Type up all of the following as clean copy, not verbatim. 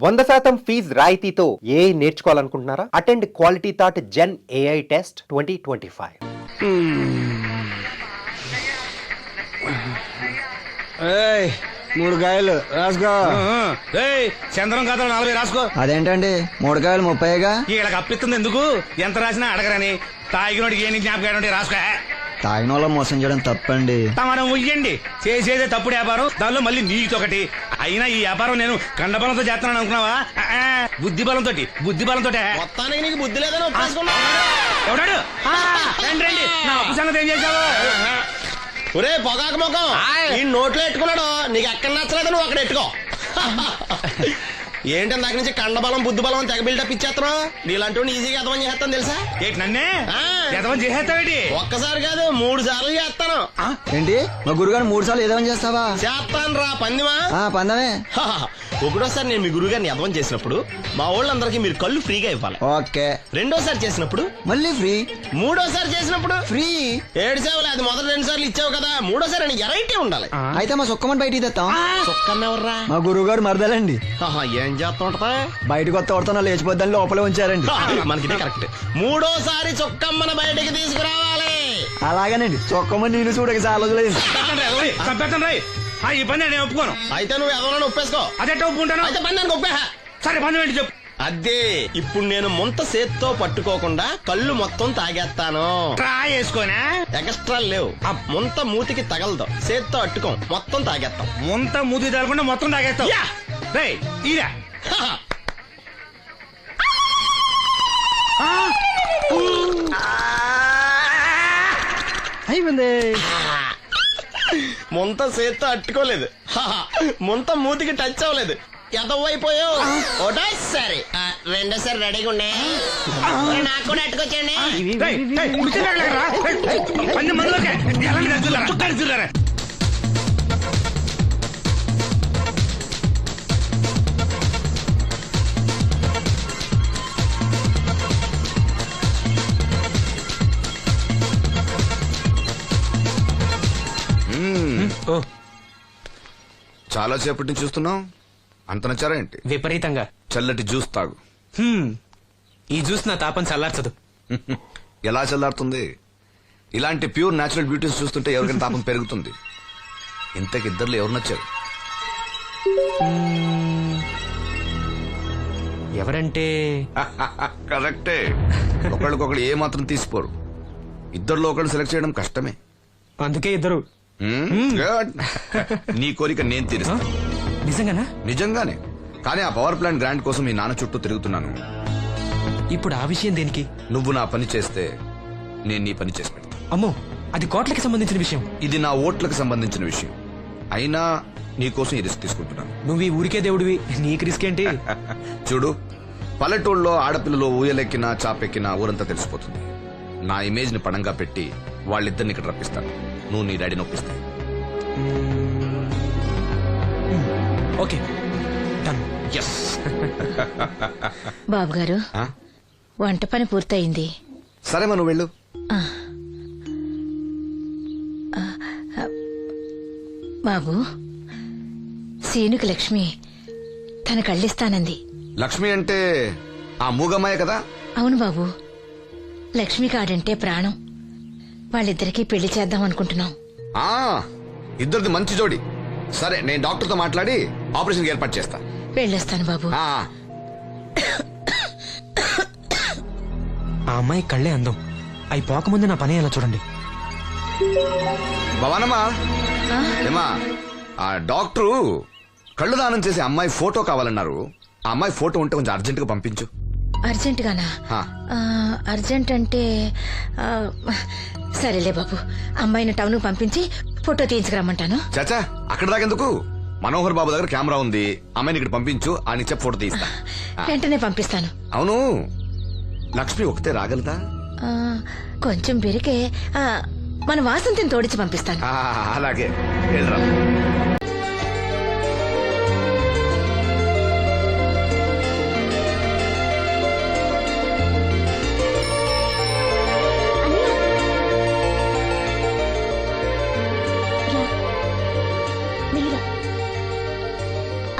100% fees రాయితీతో AI నేర్చుకోవాలనుకుంటున్నారా? Attend quality thought gen AI test 2025. మూడు కాయలు రాసుకో. చంద్రం కథ 40 రాసుకో. అదేంటండి 3 కాయలు 30గా? వీళ్ళకి అప్పిస్తుంది ఎందుకు? ఎంత రాసినా అడగరని. తాగినోడికి ఏ జ్ఞాపకం రాసుకో. తాగిన వాళ్ళ మోసం చేయడం తప్పండి. మనం ఉయ్యండి చేసేదే తప్పుడు వ్యాపారం, దానిలో మళ్ళీ నీతొకటి. అయినా ఈ వ్యాపారం నేను కండబలంతో చేస్తున్నాను అనుకున్నావా? బుద్ధి బలంతో మొత్తానికి నీకు బుద్ధి లేదని ఎవడాడు? రండి నా అప్పు సంగతి ఏం చేశావు? ఒరే పొగాకు ముఖం, ఈ నోట్లో ఎట్టుకున్నాడు. నీకు ఎక్కడ నచ్చలేదు నువ్వు అక్కడ ఎట్టుకో. ఏంటి దాని నుంచి కండబలం బుద్ధి బలం అని తెగ బిల్డప్ ఇచ్చేస్తున్నావు. నీలాంటి ఈజీగా ఎదవని చేస్తాను తెలుసా? ఏంటి నన్నే ఎదవని చేసేస్తావేటి? ఒక్కసారి కాదు 3 సార్లు చేస్తాను. ఏంటి మా గురుగారు 3 సార్లు ఏదేమని చేస్తావా? చేస్తాను రా పందిమా. పందమే. ఒకటోసారి నేను మీ గురుగారిని ఎదవని చేసినప్పుడు మా వాళ్ళందరికీ మీరు కళ్ళు ఫ్రీగా ఇవ్వాలి. ఓకే. రెండోసారి చేసినప్పుడు మళ్ళీ ఫ్రీ. మూడోసారి చేసినప్పుడు ఫ్రీ. 7 సేవలు అది మొదటి 2 సార్లు ఇచ్చావు కదా, మూడోసారి అని ఎరైటీ ఉండాలి. అయితే మా సుక్కమని బయటికి తెస్తాం. చొక్కమ్మెవర్రా? మా గురువు గారు మరదలండి. ఏం చేస్తుంటా? బయటకు వస్తే కొడతా లేచిపోద్దని లోపలే ఉంచారండి. మనకి కరెక్ట్. మూడోసారి చొక్కమ్మని బయటకి తీసుకురావాలి. అలాగేనండి. చొక్కమని నేను చూడక చాలా రోజులైంది. ఈ పని నేను ఒప్పుకోను. అయితే నువ్వు ఎవరైనా ఒప్పేసుకో. అదెట్ట ఒప్పుకుంటాను? అయితే పని దానికి ఒప్పేహ. సరే పని ఏంటి చెప్పు. అదే ఇప్పుడు నేను ముంత చేత్తో పట్టుకోకుండా కళ్ళు మొత్తం తాగేస్తాను. ట్రై చేసుకోనా? ఎక్స్ట్రా లేవు. ముంత మూతికి తగలదు, చేత్తో అట్టుకోం, మొత్తం తాగేస్తాం. ముంత మూతి తగలకుండా మొత్తం తాగేస్తాం. ఇరా అయిపోయింది. ముంత చేత్తో అట్టుకోలేదు, ముంత మూతికి టచ్ అవ్వలేదు. ఎదవైపోయావు. ఒకటోసారి రెండోసారి రెడీగా ఉండే. నాకు కూడా అట్టుకొచ్చండి. చాలా సేపటి నుంచి చూస్తున్నావు. అంత నచ్చారా ఏంటి? విపరీతంగా. చల్లటి జ్యూస్ తాగు. ఈ జ్యూస్ నా తాపం చల్లార్చదు. ఎలా చల్లారుతుంది? ఇలాంటి ప్యూర్ న్యాచురల్ బ్యూటీస్ చూస్తుంటే ఎవరికైనా తాపం పెరుగుతుంది. ఇంతకి ఇద్దరులో ఎవరు నచ్చారు? ఎవరంటే? కరెక్టే. ఒకళ్ళకొకళ్ళు ఏ మాత్రం తీసిపోరు. ఇద్దరులో ఒకళ్ళు సెలెక్ట్ చేయడం కష్టమే. అందుకే ఇద్దరు. Good. నీ కోరిక నేను తీరుస్తాను. నిజంగానా? నిజంగానే. కానీ ఆ పవర్ ప్లాంట్ గ్రాంట్ కోసం మీ నాన్న చుట్టూ తిరుగుతున్నాను. ఇప్పుడు ఆ విషయం దేనికి? నువ్వు నా పని చేస్తే నేను నీ పని చేసి పెడతా. అమ్మో, అది కోట్లకి సంబంధించిన విషయం. ఇది నా ఓట్లకు సంబంధించిన విషయం. అయినా నీకోసం ఈ రిస్క్ తీసుకుంటున్నాను. నువ్వు ఈ ఊరికే దేవుడివి, నీకు రిస్క్ ఏంటి? చూడు, పల్లెటూళ్ళలో ఆడపిల్లలు ఊయలెక్కినా చాపెక్కినా ఊరంతా తెలిసిపోతుంది. నా ఇమేజ్ ని పడంగా పెట్టి వాళ్ళిద్దరిని ఇక్కడ రప్పిస్తాను. నువ్వు నీ డాడీ నొప్పిస్తాయి. Okay, done. Yes. Babu garu, వంట పని పూర్తయింది. సరే మనం వెళ్ళు. బాబు, సీనుకి లక్ష్మి తన కళ్ళిస్తానంది. లక్ష్మి అంటే ఆ మూగమ్మాయే కదా? అవును బాబు, లక్ష్మి కాడంటే ప్రాణం. వాళ్ళిద్దరికీ పెళ్లి చేద్దాం అనుకుంటున్నాం. ఇద్దరిది మంచి జోడి. సరే, నేను డాక్టర్తో మాట్లాడి ఆపరేషన్ ఏర్పాటు చేస్తా. వెళ్ళొస్తాను బాబు. ఆ అమ్మాయి కళ్ళే అందం. అవి పోకముందు నా పని ఎలా చూడండి. భవానమ్మా, ఏమా, ఆ డాక్టరు కళ్ళు దానం చేసే అమ్మాయి ఫోటో కావాలన్నారు. ఆ అమ్మాయి ఫోటో ఉంటే కొంచెం అర్జెంట్ గా పంపించు. అర్జెంట్ గానా? అర్జెంట్ అంటే సరేలే బాబు, అమ్మాయిని టౌన్ పంపించి ఫోటో తీయించుకురమ్మంటాను. చాచా, అక్కడ దాకెందుకు? మనోహర్ బాబు దగ్గర కెమెరా ఉంది. అమ్మాయిని ఇక్కడ పంపించు, ఆయన చెప్పి ఫోటో తీస్తా. వెంటనే పంపిస్తాను. అవును, లక్ష్మి ఒకతే రాగలదా? కొంచెం పెరిగే మన వాసంతిని తోడిచి పంపిస్తాను. అలాగే, వెళ్ళరా.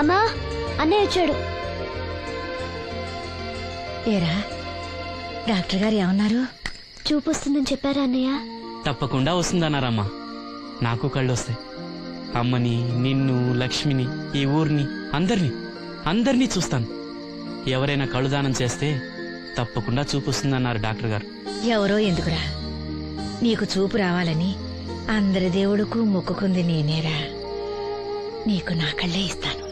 అమ్మా, అన్నయ్య వచ్చాడు. ఏరా డాక్టర్ గారు ఏమన్నారు? చూపు వస్తుందని చెప్పారా అన్నయ్య? తప్పకుండా వస్తుందన్నారమ్మా. నాకు కళ్ళు వస్తాయి. అమ్మని, నిన్ను, లక్ష్మిని, ఈ ఊరిని, అందరినీ చూస్తాను. ఎవరైనా కళ్ళు దానం చేస్తే తప్పకుండా చూపు వస్తుందన్నారు డాక్టర్ గారు. ఎవరో ఎందుకురా, నీకు చూపు రావాలని అందరి దేవుడుకు మొక్కుకుంది నేనేరా. నీకు నా కళ్ళే ఇస్తాను.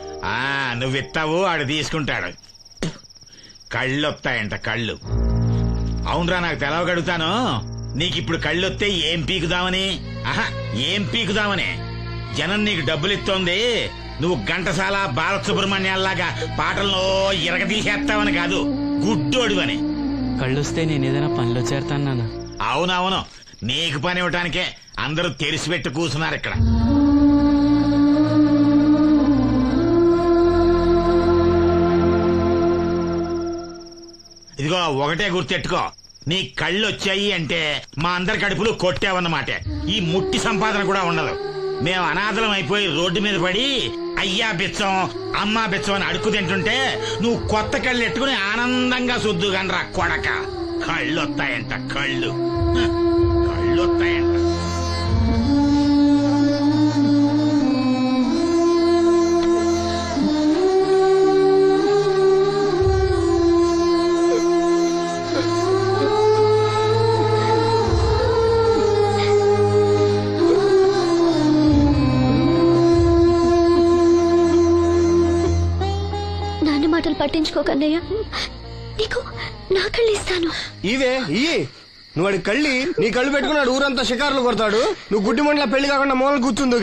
నువ్వు ఇస్తావు, ఆడు తీసుకుంటాడు. కళ్ళు వస్తాయంట, కళ్ళు. అవునరా, నాకు తెలవగడుగుతాను. నీకిప్పుడు కళ్ళు వస్తే ఏం పీకుదామని? ఏం పీకుదామని? జనం నీకు డబ్బులు ఇస్తోంది, నువ్వు ఘంటసాల బాలసుబ్రహ్మణ్యాల్లాగా పాటల్లో ఇరగదీసేస్తావని కాదు, గుడ్డోడివని. కళ్ళొస్తే నేను ఏదైనా పనిలో చేరతాను నాన్న. అవునవును, నీకు పని ఇవ్వటానికే అందరూ తెరిసిపెట్టి కూర్చున్నారు ఇక్కడ. ఇదిగో ఒకటే గుర్తెట్టుకో, నీ కళ్ళు వచ్చాయి అంటే మా అందరి కడుపులు కొట్టావన్నమాట. ఈ ముట్టి సంపాదన కూడా ఉండదు. మేము అనాథలం అయిపోయి రోడ్డు మీద పడి అయ్యా బిచ్చం, అమ్మా బిచ్చం అని అడుక్కు తింటుంటే నువ్వు కొత్త కళ్ళు ఎట్టుకుని ఆనందంగా సుద్దుగానరా కొడక. కళ్ళు వస్తాయంట, కళ్ళు వస్తాయంట. నాన్న మాటలు పట్టించుకోకన్నయ్య, నీకు నా కళ్ళు ఇస్తాను. ఇవే ఇయ్యి. నువ్వు వాడి కళ్ళి నీ కళ్ళు పెట్టుకున్నాడు, ఊరంతా షికారులు కొడతాడు. నువ్వు గుడ్డి మండల పెళ్లి కాకుండా మూలలు కూర్చుందు.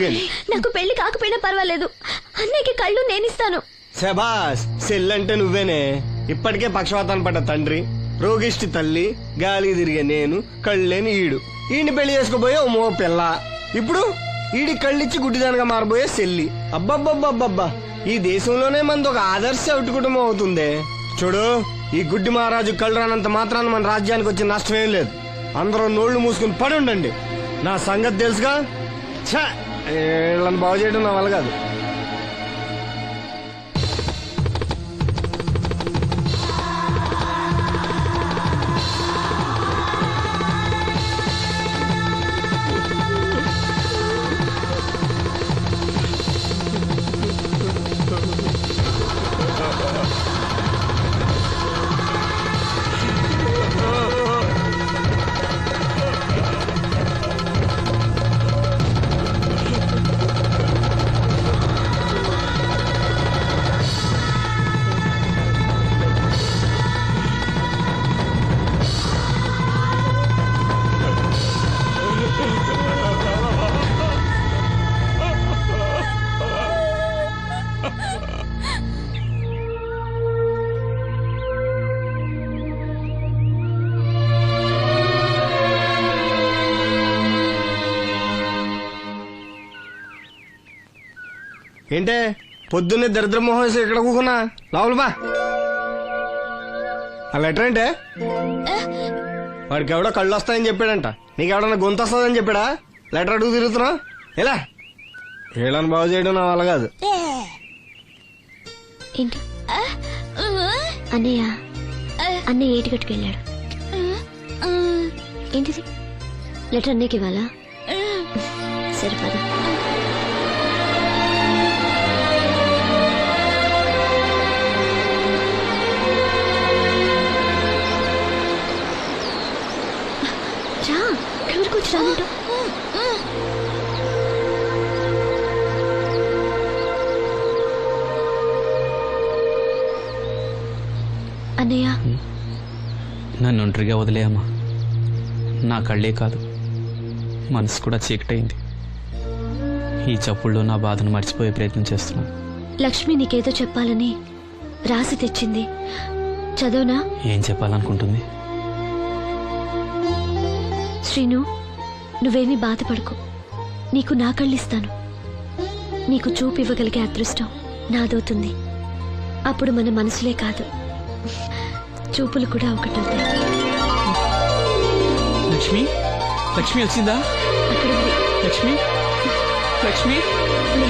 నాకు పెళ్లి కాకపోయినా పర్వాలేదు, అన్నయ్యకి కళ్ళు నేనిస్తాను. శబాస్, సెల్లంటే నువ్వేనే. ఇప్పటికే పక్షవాతాన్ని పడ్డ తండ్రి, రోగిష్టి తల్లి, గాలి తిరిగే నేను, కళ్ళేని ఈడు. ఈయన్ని పెళ్లి చేసుకోబోయే ఓ మో పిల్ల. ఇప్పుడు ఈడి కళ్ళిచ్చి గుడ్డిదానిగా మారబోయే సెల్లి. అబ్బబ్బబ్బబ్బబ్బా, ఈ దేశంలోనే మనది ఒక ఆదర్శ ఒకటి కుటుంబం అవుతుందే. చూడు, ఈ గుడ్డి మహారాజు కళ్ళు రానంత మాత్రాన మన రాజ్యానికి వచ్చిన నష్టమేం లేదు. అందరూ నోళ్లు మూసుకుని పడి ఉండండి. నా సంగతి తెలుసుగా. వీళ్ళని బాగు చేయడం నా వల్ల కాదు. ఏంటే పొద్దున్నే దరిద్ర మోహన్ ఇక్కడ కూకున్నా? లోపల బా. ఆ లెటర్ ఏంటే? వాడికి ఎవడో కళ్ళు వస్తాయని చెప్పాడంట. నీకెవడన్నా గొంతు వస్తుందని చెప్పాడా? లెటర్ అడుగు తిరుగుతున్నావు ఎలా? వీళ్ళని బాగు చేయడం నా వల్ల కాదు. ఏంటి అన్నయ్య? అన్నయ్య ఏటిగట్టుకు వెళ్ళాడు. ఏంటిది? లెటర్ అన్నయ్యకి ఇవ్వాలా? సరిపదా. రానంటో. అన్నయ్య, నన్ను ఒంటరిగా వదిలేయమ్మా. నా కళ్ళే కాదు, మనసు కూడా చీకటైంది. ఈ చప్పుల్లో నా బాధను మర్చిపోయే ప్రయత్నం చేస్తున్నాను. లక్ష్మి నీకేదో చెప్పాలని రాసి తెచ్చింది, చదవనా? ఏం చెప్పాలనుకుంటుంది? శ్రీను, నువ్వేమీ బాధపడకు. నీకు నా కళ్ళిస్తాను. నీకు చూపు ఇవ్వగలిగే అదృష్టం నాదవుతుంది. అప్పుడు మన మనసులే కాదు, చూపులు కూడా ఒకటవుతాయి. లక్ష్మి, లక్ష్మి వచ్చిందా? అక్కడ ఉంది. లక్ష్మి, లక్ష్మి. లే.